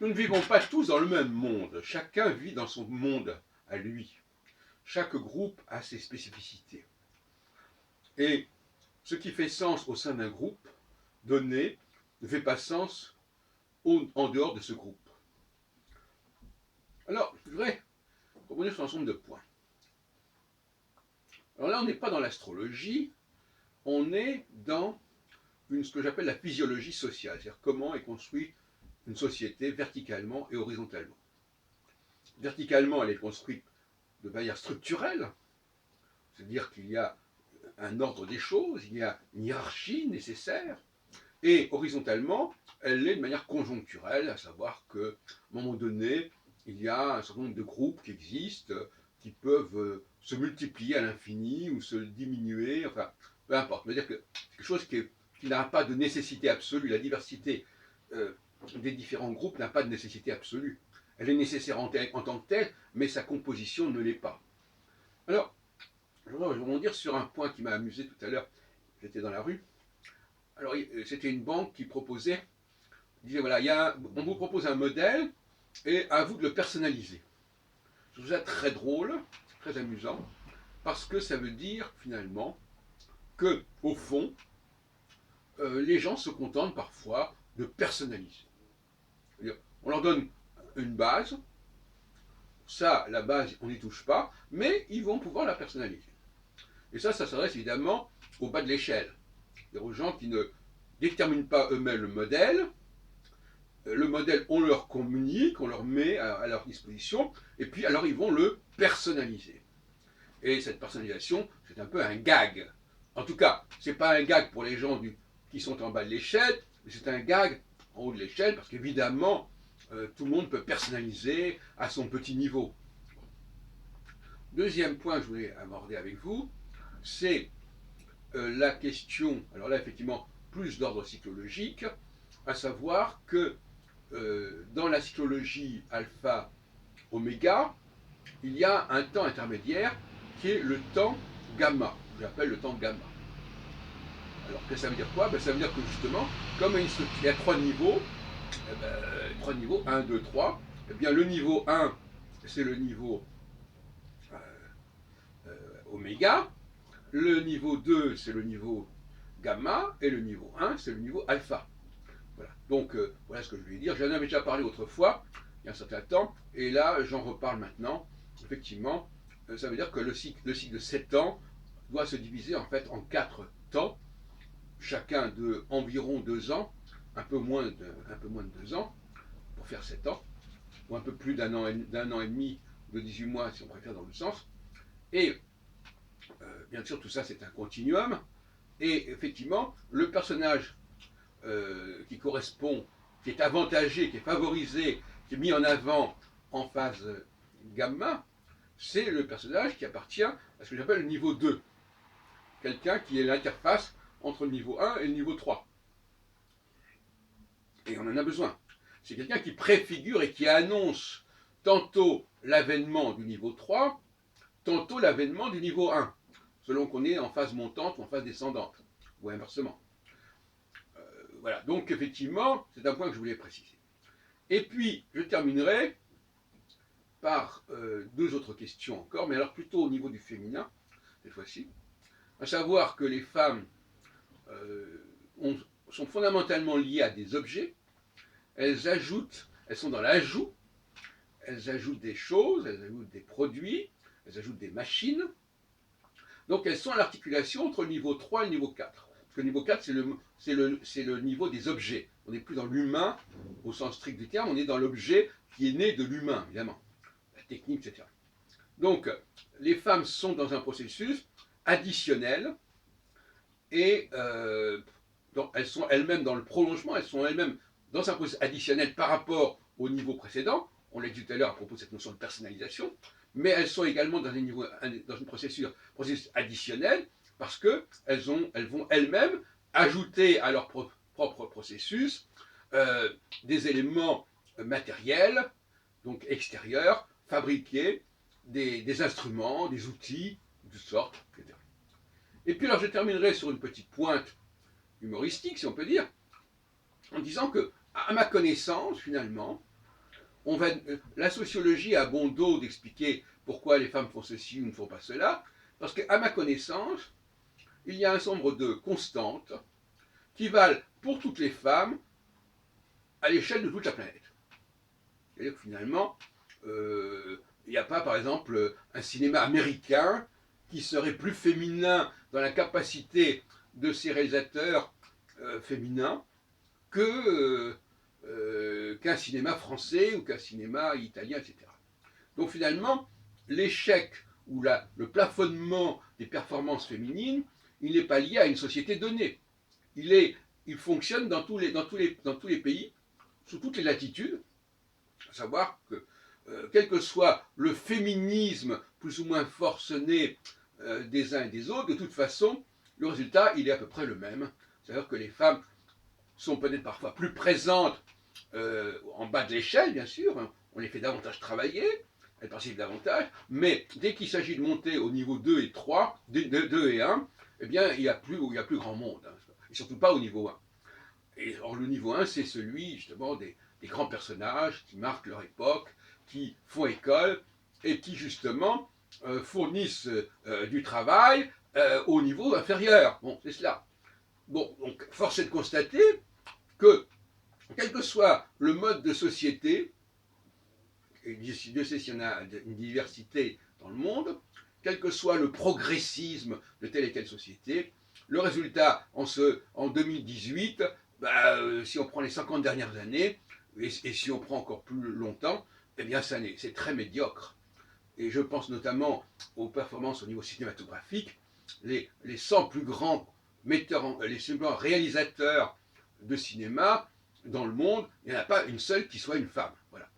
Nous ne vivons pas tous dans le même monde. Chacun vit dans son monde à lui. Chaque groupe a ses spécificités. Et ce qui fait sens au sein d'un groupe donné ne fait pas sens en dehors de ce groupe. Alors, je voudrais revenir sur un certain nombre de points. Alors là, on n'est pas dans l'astrologie, on est dans ce que j'appelle la physiologie sociale, c'est-à-dire comment est construite une société verticalement et horizontalement. Verticalement, elle est construite de manière structurelle, c'est-à-dire qu'il y a un ordre des choses, il y a une hiérarchie nécessaire, et horizontalement, elle l'est de manière conjoncturelle, à savoir qu'à un moment donné, il y a un certain nombre de groupes qui existent, qui peuvent se multiplier à l'infini ou se diminuer, enfin, peu importe. C'est-à-dire que c'est quelque chose qui n'a pas de nécessité absolue. La diversité des différents groupes n'a pas de nécessité absolue. Elle est nécessaire en tant que telle, mais sa composition ne l'est pas. Alors, je voudrais rebondir sur un point qui m'a amusé tout à l'heure. J'étais dans la rue. Alors, c'était une banque qui proposait, disait voilà, on vous propose un modèle et à vous de le personnaliser. Je trouve ça très drôle, très amusant, parce que ça veut dire finalement que, au fond, les gens se contentent parfois de personnaliser. On leur donne une base, ça, la base, on n'y touche pas, mais ils vont pouvoir la personnaliser. Et ça s'adresse évidemment au bas de l'échelle, aux gens qui ne déterminent pas eux-mêmes le modèle. Le modèle, on leur communique, on leur met à leur disposition, et puis alors ils vont le personnaliser. Et cette personnalisation, c'est un peu un gag. En tout cas, ce n'est pas un gag pour les gens qui sont en bas de l'échelle, mais c'est un gag en haut de l'échelle, parce qu'évidemment, tout le monde peut personnaliser à son petit niveau. Deuxième point que je voulais aborder avec vous, c'est la question, alors là effectivement, plus d'ordre psychologique, à savoir que dans la cyclologie alpha-oméga, il y a un temps intermédiaire qui est le temps gamma, que j'appelle le temps gamma. Alors, qu'est-ce que ça veut dire quoi? Ça veut dire que justement, comme il y a trois niveaux, 1, 2, 3, eh bien le niveau 1, c'est le niveau oméga, le niveau 2, c'est le niveau gamma, et le niveau 1, c'est le niveau alpha. Voilà. Donc, voilà ce que je voulais dire. J'en avais déjà parlé autrefois, il y a un certain temps, et là, j'en reparle maintenant. Effectivement, ça veut dire que le cycle de 7 ans doit se diviser en fait en 4 temps, chacun de environ 2 ans, un peu moins de 2 ans, pour faire 7 ans, ou un peu plus d'un an et demi, de 18 mois si on préfère dans le sens. Et bien sûr, tout ça c'est un continuum, et effectivement, le personnage qui correspond, qui est avantagé, qui est favorisé, qui est mis en avant en phase gamma, c'est le personnage qui appartient à ce que j'appelle le niveau 2. Quelqu'un qui est l'interface entre le niveau 1 et le niveau 3. Et on en a besoin. C'est quelqu'un qui préfigure et qui annonce tantôt l'avènement du niveau 3, tantôt l'avènement du niveau 1, selon qu'on est en phase montante ou en phase descendante, ou inversement. Voilà, donc effectivement, c'est un point que je voulais préciser. Et puis, je terminerai par 2 autres questions encore, mais alors plutôt au niveau du féminin, cette fois-ci, à savoir que les femmes sont fondamentalement liées à des objets, elles sont dans l'ajout, elles ajoutent des choses, elles ajoutent des produits, elles ajoutent des machines, donc elles sont à l'articulation entre le niveau 3 et le niveau 4. Parce que le niveau 4, c'est le niveau des objets. On n'est plus dans l'humain au sens strict du terme, on est dans l'objet qui est né de l'humain, évidemment. La technique, etc. Donc, les femmes sont dans un processus additionnel et donc elles sont elles-mêmes dans le prolongement, elles sont elles-mêmes dans un processus additionnel par rapport au niveau précédent. On l'a dit tout à l'heure à propos de cette notion de personnalisation, mais elles sont également dans un processus additionnel parce qu'elles vont elles-mêmes ajouter à leur propre processus des éléments matériels, donc extérieurs, fabriquer des instruments, des outils de sorte, etc. Et puis alors je terminerai sur une petite pointe humoristique, si on peut dire, en disant que, à ma connaissance, finalement, la sociologie a bon dos d'expliquer pourquoi les femmes font ceci ou ne font pas cela, parce qu'à ma connaissance, il y a un certain nombre de constantes qui valent pour toutes les femmes à l'échelle de toute la planète. C'est-à-dire que finalement, il n'y a pas, par exemple, un cinéma américain qui serait plus féminin dans la capacité de ses réalisateurs féminins qu'un cinéma français ou qu'un cinéma italien, etc. Donc finalement, l'échec ou le plafonnement des performances féminines, il n'est pas lié à une société donnée. Il fonctionne dans tous les pays, sous toutes les latitudes, à savoir que quel que soit le féminisme plus ou moins forcené des uns et des autres, de toute façon, le résultat, il est à peu près le même. C'est-à-dire que les femmes sont peut-être parfois plus présentes en bas de l'échelle, bien sûr, hein. On les fait davantage travailler, elles participent davantage, mais dès qu'il s'agit de monter au niveau 2 et 3, 2 et 1, eh bien, il n'y a plus grand monde, hein, et surtout pas au niveau 1. Et or, le niveau 1, c'est celui, justement, des grands personnages qui marquent leur époque, qui font école, et qui, justement, fournissent du travail au niveau inférieur. Bon, c'est cela. Bon, donc, force est de constater que, quel que soit le mode de société, et Dieu sait s'il y en a une diversité dans le monde, quel que soit le progressisme de telle et telle société, le résultat en 2018, si on prend les 50 dernières années, et si on prend encore plus longtemps, eh bien c'est très médiocre. Et je pense notamment aux performances au niveau cinématographique. Les 100 plus grands les plus grands réalisateurs de cinéma dans le monde, il n'y en a pas une seule qui soit une femme. Voilà.